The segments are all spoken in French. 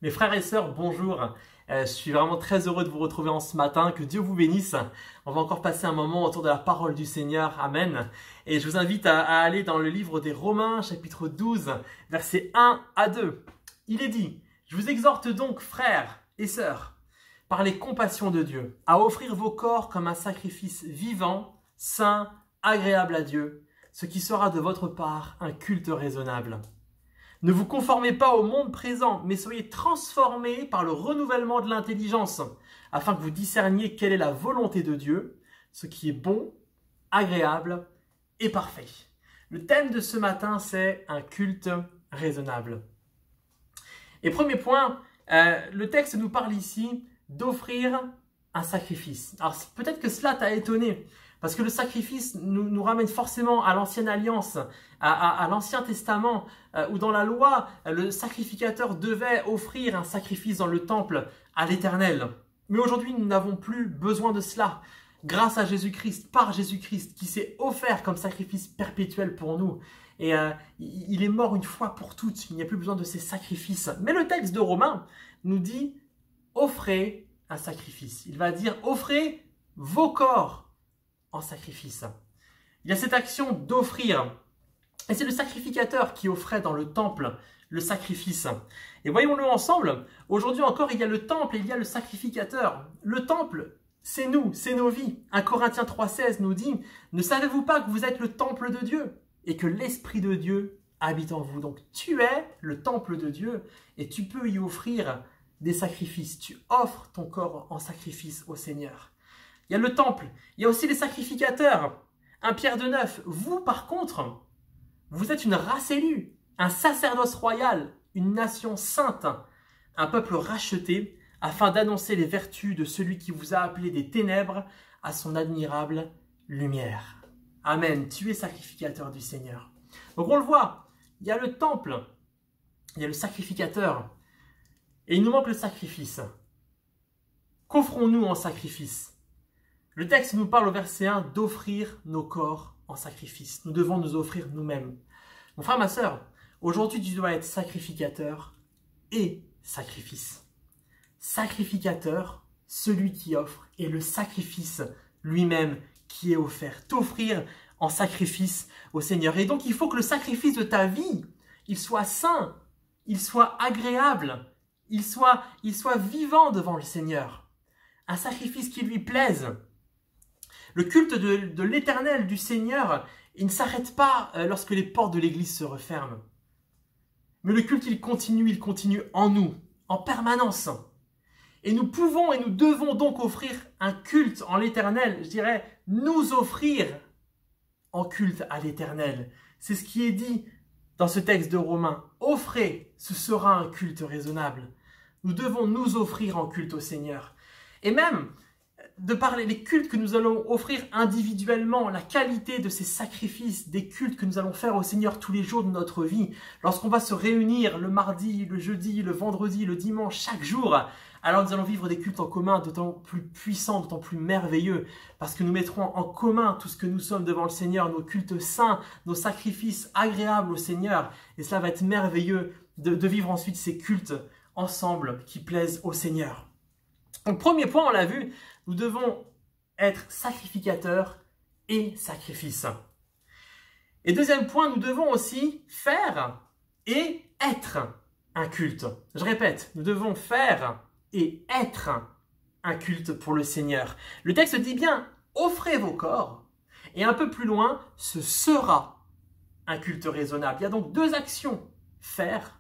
Mes frères et sœurs, bonjour. Je suis vraiment très heureux de vous retrouver en ce matin. Que Dieu vous bénisse. On va encore passer un moment autour de la parole du Seigneur. Amen. Et je vous invite à aller dans le livre des Romains, chapitre 12, versets 1 à 2. Il est dit, « Je vous exhorte donc, frères et sœurs, par les compassions de Dieu, à offrir vos corps comme un sacrifice vivant, saint, agréable à Dieu, ce qui sera de votre part un culte raisonnable. Ne vous conformez pas au monde présent, mais soyez transformés par le renouvellement de l'intelligence, afin que vous discerniez quelle est la volonté de Dieu, ce qui est bon, agréable et parfait. » Le thème de ce matin, c'est un culte raisonnable. Et premier point, le texte nous parle ici d'offrir un sacrifice. Alors peut-être que cela t'a étonné, parce que le sacrifice nous ramène forcément à l'ancienne alliance, à l'Ancien Testament, où dans la loi, le sacrificateur devait offrir un sacrifice dans le temple à l'Éternel. Mais aujourd'hui, nous n'avons plus besoin de cela. Grâce à Jésus-Christ, par Jésus-Christ, qui s'est offert comme sacrifice perpétuel pour nous. Et il est mort une fois pour toutes, il n'y a plus besoin de ces sacrifices. Mais le texte de Romains nous dit, offrez un sacrifice. Il va dire, offrez vos corps en sacrifice. Il y a cette action d'offrir. Et c'est le sacrificateur qui offrait dans le temple le sacrifice. Et voyons-le ensemble. Aujourd'hui encore, il y a le temple et il y a le sacrificateur. Le temple, c'est nous, c'est nos vies. 1 Corinthiens 3,16 nous dit, « Ne savez-vous pas que vous êtes le temple de Dieu et que l'Esprit de Dieu habite en vous ?» Donc tu es le temple de Dieu et tu peux y offrir des sacrifices. Tu offres ton corps en sacrifice au Seigneur. Il y a le temple, il y a aussi les sacrificateurs. 1 Pierre 2,9, vous par contre, vous êtes une race élue, un sacerdoce royal, une nation sainte, un peuple racheté, afin d'annoncer les vertus de celui qui vous a appelé des ténèbres à son admirable lumière. Amen, tu es sacrificateur du Seigneur. Donc on le voit, il y a le temple, il y a le sacrificateur, et il nous manque le sacrifice. Qu'offrons-nous en sacrifice ? Le texte nous parle au verset 1 d'offrir nos corps en sacrifice. Nous devons nous offrir nous-mêmes. Mon frère, ma sœur, aujourd'hui tu dois être sacrificateur et sacrifice. Sacrificateur, celui qui offre, et le sacrifice lui-même qui est offert. T'offrir en sacrifice au Seigneur. Et donc il faut que le sacrifice de ta vie, il soit saint, il soit agréable, il soit vivant devant le Seigneur. Un sacrifice qui lui plaise. Le culte de l'Éternel, du Seigneur, il ne s'arrête pas lorsque les portes de l'Église se referment. Mais le culte, il continue en nous, en permanence. Et nous pouvons et nous devons donc offrir un culte en l'Éternel. Je dirais, nous offrir en culte à l'Éternel. C'est ce qui est dit dans ce texte de Romains. Offrez, ce sera un culte raisonnable. Nous devons nous offrir en culte au Seigneur. Et même, de parler des cultes que nous allons offrir individuellement, la qualité de ces sacrifices, des cultes que nous allons faire au Seigneur tous les jours de notre vie, lorsqu'on va se réunir le mardi, le jeudi, le vendredi, le dimanche, chaque jour, alors nous allons vivre des cultes en commun d'autant plus puissants, d'autant plus merveilleux, parce que nous mettrons en commun tout ce que nous sommes devant le Seigneur, nos cultes saints, nos sacrifices agréables au Seigneur, et cela va être merveilleux de vivre ensuite ces cultes ensemble qui plaisent au Seigneur. Donc premier point, on l'a vu, nous devons être sacrificateurs et sacrifices. Et deuxième point, nous devons aussi faire et être un culte. Je répète, nous devons faire et être un culte pour le Seigneur. Le texte dit bien, offrez vos corps. Et un peu plus loin, ce sera un culte raisonnable. Il y a donc deux actions, faire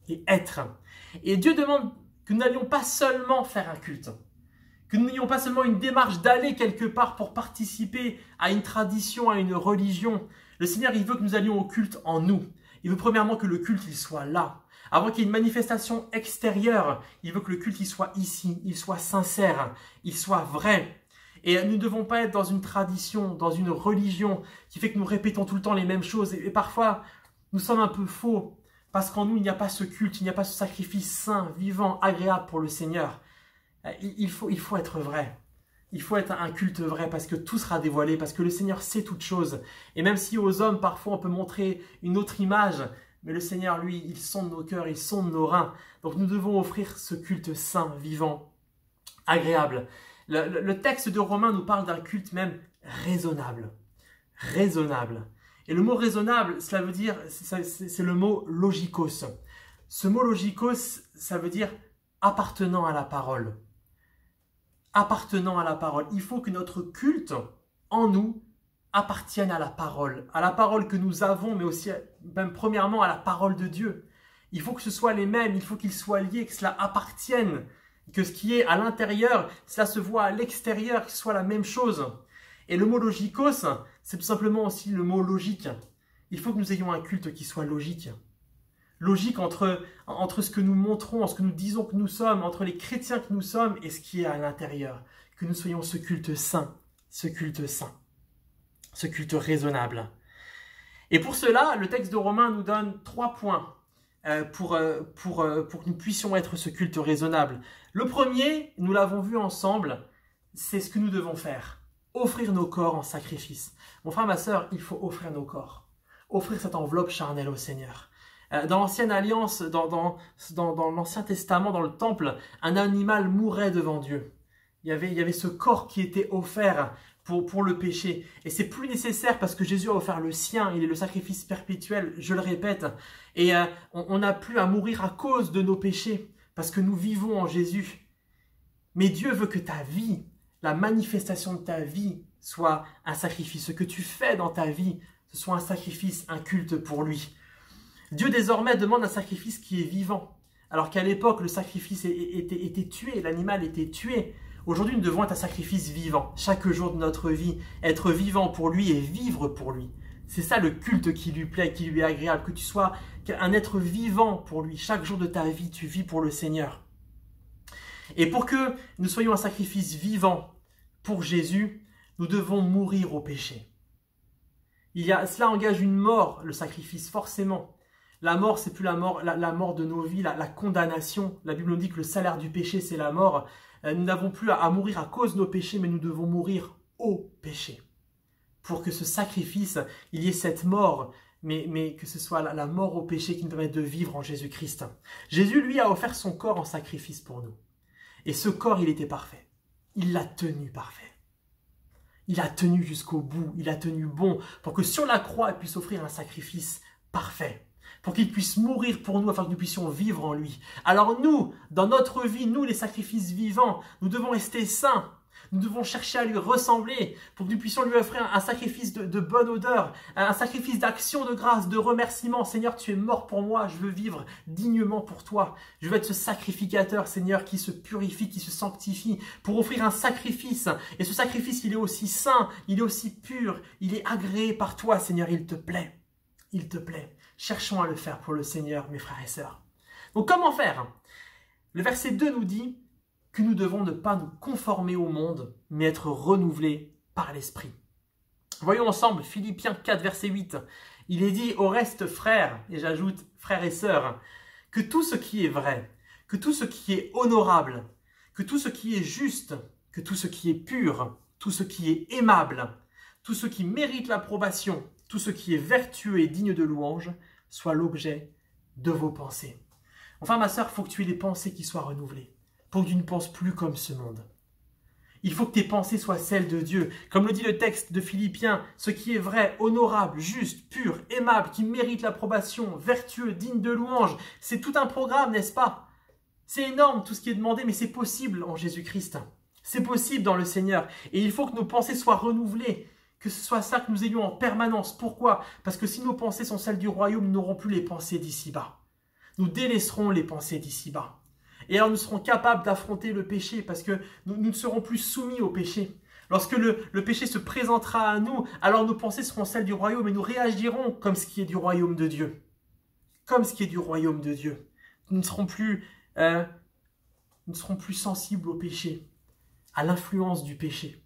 et être. Et Dieu demande que nous n'allions pas seulement faire un culte, que nous n'ayons pas seulement une démarche d'aller quelque part pour participer à une tradition, à une religion. Le Seigneur, il veut que nous allions au culte en nous. Il veut premièrement que le culte, il soit là. Avant qu'il y ait une manifestation extérieure, il veut que le culte, il soit ici, il soit sincère, il soit vrai. Et nous ne devons pas être dans une tradition, dans une religion qui fait que nous répétons tout le temps les mêmes choses. Et parfois, nous sommes un peu faux. Parce qu'en nous, il n'y a pas ce culte, il n'y a pas ce sacrifice saint, vivant, agréable pour le Seigneur. Il faut être vrai. Il faut être un culte vrai parce que tout sera dévoilé, parce que le Seigneur sait toutes choses. Et même si aux hommes, parfois, on peut montrer une autre image, Mais le Seigneur, lui, il sonde nos cœurs, il sonde nos reins. Donc nous devons offrir ce culte saint, vivant, agréable. Le texte de Romains nous parle d'un culte même raisonnable. Raisonnable. Et le mot raisonnable, cela veut dire, c'est le mot logikos. Ce mot logikos, ça veut dire appartenant à la parole. Appartenant à la parole. Il faut que notre culte en nous appartienne à la parole que nous avons, mais aussi, même premièrement, à la parole de Dieu. Il faut que ce soit les mêmes, il faut qu'ils soient liés, que cela appartienne, que ce qui est à l'intérieur, cela se voit à l'extérieur, que ce soit la même chose. Et le mot logikos, c'est tout simplement aussi le mot logique. Il faut que nous ayons un culte qui soit logique. Logique entre ce que nous montrons, ce que nous disons que nous sommes, entre les chrétiens que nous sommes et ce qui est à l'intérieur. Que nous soyons ce culte saint, ce culte raisonnable. Et pour cela, le texte de Romains nous donne 3 points pour que nous puissions être ce culte raisonnable. Le premier, nous l'avons vu ensemble, c'est ce que nous devons faire. Offrir nos corps en sacrifice. Mon frère, ma sœur, il faut offrir nos corps. Offrir cette enveloppe charnelle au Seigneur. Dans l'Ancienne Alliance, dans l'Ancien Testament, dans le Temple, un animal mourait devant Dieu. Il y avait ce corps qui était offert pour le péché. Et c'est plus nécessaire parce que Jésus a offert le sien. Il est le sacrifice perpétuel, je le répète. Et on n'a plus à mourir à cause de nos péchés parce que nous vivons en Jésus. Mais Dieu veut que ta vie, la manifestation de ta vie, soit un sacrifice. Ce que tu fais dans ta vie, ce soit un sacrifice, un culte pour lui. Dieu désormais demande un sacrifice qui est vivant. Alors qu'à l'époque, le sacrifice était tué, l'animal était tué. Aujourd'hui, nous devons être un sacrifice vivant. Chaque jour de notre vie, être vivant pour lui et vivre pour lui. C'est ça le culte qui lui plaît, qui lui est agréable. Que tu sois un être vivant pour lui. Chaque jour de ta vie, tu vis pour le Seigneur. Et pour que nous soyons un sacrifice vivant pour Jésus, nous devons mourir au péché. Cela engage une mort, le sacrifice, forcément. La mort, c'est plus la mort de nos vies, la condamnation. La Bible nous dit que le salaire du péché, c'est la mort. Nous n'avons plus à mourir à cause de nos péchés, mais nous devons mourir au péché. Pour que ce sacrifice, il y ait cette mort, mais que ce soit la mort au péché qui nous permet de vivre en Jésus-Christ. Jésus, lui, a offert son corps en sacrifice pour nous. Et ce corps, il était parfait. Il l'a tenu parfait. Il a tenu jusqu'au bout. Il a tenu bon pour que sur la croix, il puisse offrir un sacrifice parfait. Pour qu'il puisse mourir pour nous afin que nous puissions vivre en lui. Alors nous, dans notre vie, nous les sacrifices vivants, nous devons rester saints. Nous devons chercher à lui ressembler pour que nous puissions lui offrir un sacrifice de bonne odeur, un sacrifice d'action de grâce, de remerciement. Seigneur, tu es mort pour moi, je veux vivre dignement pour toi. Je veux être ce sacrificateur, Seigneur, qui se purifie, qui se sanctifie pour offrir un sacrifice. Et ce sacrifice, il est aussi saint, il est aussi pur, il est agréé par toi, Seigneur, il te plaît. Il te plaît. Cherchons à le faire pour le Seigneur, mes frères et sœurs. Donc comment faire? Le verset 2 nous dit que nous devons ne pas nous conformer au monde, mais être renouvelés par l'Esprit. Voyons ensemble Philippiens 4, verset 8. Il est dit au reste, frères, et j'ajoute frères et sœurs, que tout ce qui est vrai, que tout ce qui est honorable, que tout ce qui est juste, que tout ce qui est pur, tout ce qui est aimable, tout ce qui mérite l'approbation, tout ce qui est vertueux et digne de louange, soit l'objet de vos pensées. Enfin, ma sœur, il faut que tu aies des pensées qui soient renouvelées, pour que tu ne penses plus comme ce monde. Il faut que tes pensées soient celles de Dieu. Comme le dit le texte de Philippiens, ce qui est vrai, honorable, juste, pur, aimable, qui mérite l'approbation, vertueux, digne de louange, c'est tout un programme, n'est-ce pas? C'est énorme tout ce qui est demandé, mais c'est possible en Jésus-Christ. C'est possible dans le Seigneur. Et il faut que nos pensées soient renouvelées. Que ce soit ça que nous ayons en permanence. Pourquoi? Parce que si nos pensées sont celles du royaume, nous n'aurons plus les pensées d'ici-bas. Nous délaisserons les pensées d'ici-bas. Et alors nous serons capables d'affronter le péché parce que nous ne serons plus soumis au péché. Lorsque le péché se présentera à nous, alors nos pensées seront celles du royaume et nous réagirons comme ce qui est du royaume de Dieu. Comme ce qui est du royaume de Dieu. Nous ne serons plus sensibles au péché, à l'influence du péché.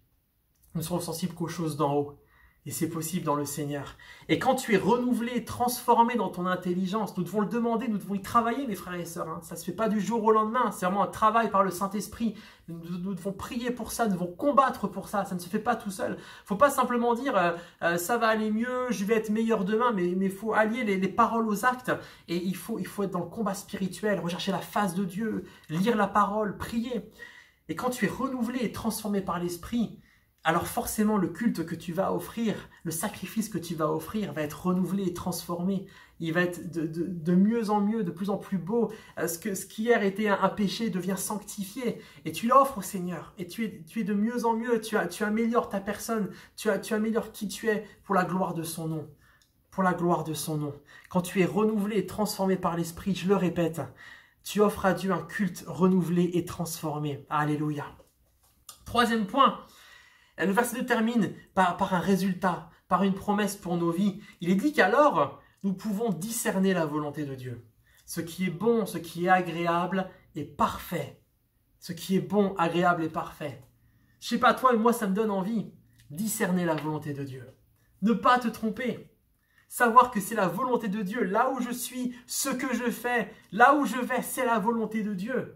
Nous serons sensibles qu'aux choses d'en haut. Et c'est possible dans le Seigneur. Et quand tu es renouvelé, transformé dans ton intelligence, nous devons le demander, nous devons y travailler, mes frères et sœurs. Ça ne se fait pas du jour au lendemain, c'est vraiment un travail par le Saint-Esprit. Nous devons prier pour ça, nous devons combattre pour ça, ça ne se fait pas tout seul. Il ne faut pas simplement dire ça va aller mieux, je vais être meilleur demain, mais il faut allier les paroles aux actes. Et il faut être dans le combat spirituel, rechercher la face de Dieu, lire la parole, prier. Et quand tu es renouvelé et transformé par l'Esprit, alors forcément le culte que tu vas offrir, le sacrifice que tu vas offrir va être renouvelé et transformé. Il va être de mieux en mieux, de plus en plus beau. Ce qui hier était un péché devient sanctifié. Et tu l'offres au Seigneur. Et tu es de mieux en mieux. Tu améliores ta personne. Tu améliores qui tu es pour la gloire de son nom. Pour la gloire de son nom. Quand tu es renouvelé et transformé par l'Esprit, je le répète, tu offres à Dieu un culte renouvelé et transformé. Alléluia. Troisième point. Le verset 2 termine par un résultat, par une promesse pour nos vies. Il est dit qu'alors, nous pouvons discerner la volonté de Dieu. Ce qui est bon, ce qui est agréable et parfait. Ce qui est bon, agréable et parfait. Je sais pas toi, mais moi ça me donne envie. Discerner la volonté de Dieu. Ne pas te tromper. Savoir que c'est la volonté de Dieu. Là où je suis, ce que je fais, là où je vais, c'est la volonté de Dieu.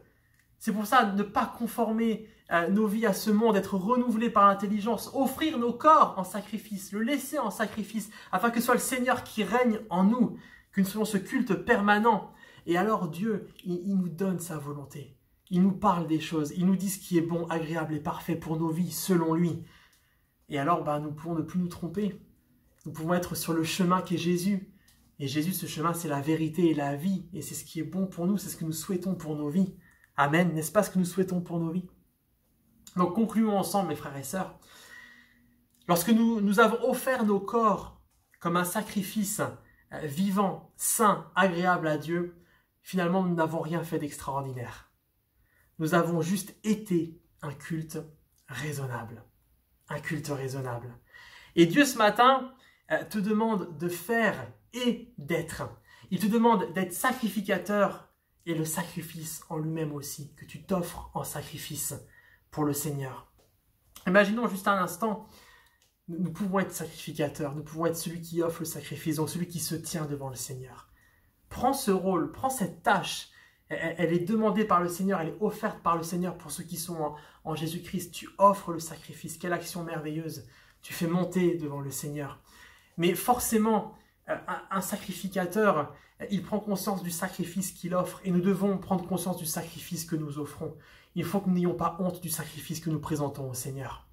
C'est pour ça, ne pas conformer nos vies à ce monde, être renouvelés par l'intelligence, offrir nos corps en sacrifice, le laisser en sacrifice, afin que ce soit le Seigneur qui règne en nous, que nous soyons ce culte permanent. Et alors Dieu, il nous donne sa volonté. Il nous parle des choses, il nous dit ce qui est bon, agréable et parfait pour nos vies, selon lui. Et alors, nous pouvons ne plus nous tromper. Nous pouvons être sur le chemin qu'est Jésus. Et Jésus, ce chemin, c'est la vérité et la vie. Et c'est ce qui est bon pour nous, c'est ce que nous souhaitons pour nos vies. Amen. N'est-ce pas ce que nous souhaitons pour nos vies? Donc concluons ensemble, mes frères et sœurs. Lorsque nous avons offert nos corps comme un sacrifice vivant, saint, agréable à Dieu, finalement nous n'avons rien fait d'extraordinaire. Nous avons juste été un culte raisonnable. Un culte raisonnable. Et Dieu ce matin te demande de faire et d'être. Il te demande d'être sacrificateur et le sacrifice en lui-même aussi, que tu t'offres en sacrifice pour le Seigneur. Imaginons juste un instant, nous pouvons être sacrificateurs, nous pouvons être celui qui offre le sacrifice, donc celui qui se tient devant le Seigneur. Prends ce rôle, prends cette tâche, elle est demandée par le Seigneur, elle est offerte par le Seigneur pour ceux qui sont en Jésus-Christ. Tu offres le sacrifice, quelle action merveilleuse, tu fais monter devant le Seigneur. Mais forcément, un sacrificateur, il prend conscience du sacrifice qu'il offre et nous devons prendre conscience du sacrifice que nous offrons. Il faut que nous n'ayons pas honte du sacrifice que nous présentons au Seigneur.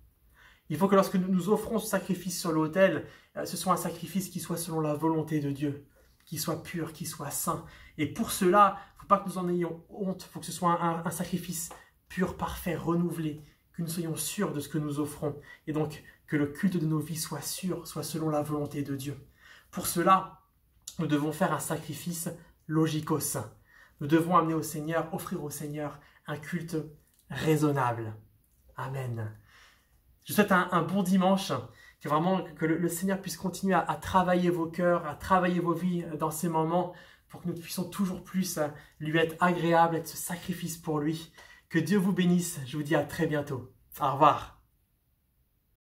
Il faut que lorsque nous offrons ce sacrifice sur l'autel, ce soit un sacrifice qui soit selon la volonté de Dieu, qui soit pur, qui soit saint. Et pour cela, il ne faut pas que nous en ayons honte, il faut que ce soit un sacrifice pur, parfait, renouvelé, que nous soyons sûrs de ce que nous offrons. Et donc, que le culte de nos vies soit sûr, soit selon la volonté de Dieu. Pour cela, nous devons faire un sacrifice logikos. Nous devons amener au Seigneur, offrir au Seigneur un culte raisonnable. Amen. Je souhaite un bon dimanche, que le Seigneur puisse continuer à travailler vos cœurs, à travailler vos vies dans ces moments, pour que nous puissions toujours plus lui être agréables, être ce sacrifice pour lui. Que Dieu vous bénisse. Je vous dis à très bientôt. Au revoir.